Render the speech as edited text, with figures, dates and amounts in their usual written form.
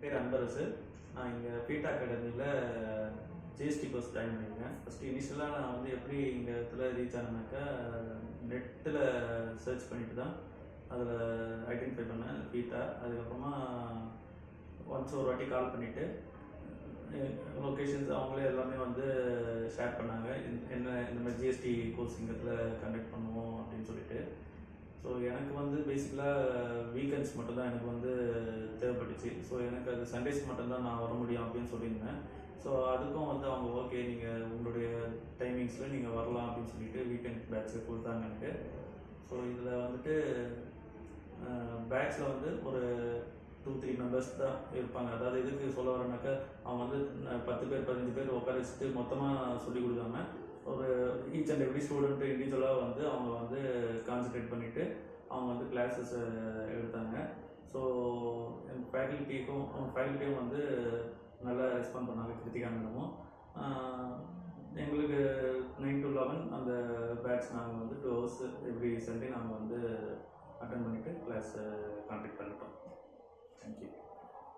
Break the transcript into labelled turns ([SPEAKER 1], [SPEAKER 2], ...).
[SPEAKER 1] பேர் அன்பரசு. நான் இங்கே பீட்டா அகாடமியில் ஜிஎஸ்டி கோர்ஸ் ஜாயின் பண்ணியிருக்கேன். ஃபஸ்ட்டு இனிஷியலாக நான் வந்து எப்படி இங்கே இடத்துல ரீச் ஆனேனாக்கா, நெட்டில் சர்ச் பண்ணிட்டு தான் அதில் ஐடென்டிஃபை பண்ணேன் பீட்டா. அதுக்கப்புறமா ஒன்ஸ் ஒரு வாட்டி கால் பண்ணிவிட்டு லொக்கேஷன்ஸ் அவங்களே எல்லாமே வந்து ஷேர் பண்ணாங்க. என்ன இந்த மாதிரி ஜிஎஸ்டி கோர்ஸ் இங்கே கண்டக்ட் பண்ணுவோம் அப்படின்னு சொல்லிட்டு. ஸோ எனக்கு வந்து பேசிக்கலாக வீக்கெண்ட்ஸ் மட்டும்தான் எனக்கு வந்து தேவைப்பட்டுச்சு. ஸோ எனக்கு அது சண்டேஸ் மட்டும்தான் நான் வர முடியும் அப்படின்னு சொல்லியிருந்தேன். ஸோ அதுக்கும் வந்து அவங்க ஓகே, நீங்கள் உங்களுடைய டைமிங்ஸில் நீங்கள் வரலாம் அப்படின்னு சொல்லிட்டு வீக்கெண்ட் பேட்ச் கொடுத்தாங்க எனக்கு. ஸோ இதில் வந்துட்டு பேட்ச்சில் வந்து ஒரு 2-3 மெம்பர்ஸ் தான் இருப்பாங்க. அதாவது எதுக்கு சொல்ல வரேன்னாக்கா, அவங்க வந்து 10 பேர் 15 பேர் உட்கார வச்சுட்டு மொத்தமாக சொல்லிக் கொடுக்காம ஒரு ஈச் அண்ட் எவ்ரி ஸ்டூடெண்ட்டு இண்டிவிஜுவலாக வந்து அவங்க வந்து கான்சன்ட்ரேட் பண்ணிவிட்டு அவங்க வந்து கிளாஸஸ் எடுத்தாங்க. ஸோ என் ஃபேக்கல்ட்டியும் வந்து நல்லா ரெஸ்பாண்ட் பண்ணாங்க. கிருத்திகா மேடமும் எங்களுக்கு 9 to 11 அந்த பேட்ச் நாங்கள் வந்து 2 hours எவ்ரி சண்டே நாங்கள் வந்து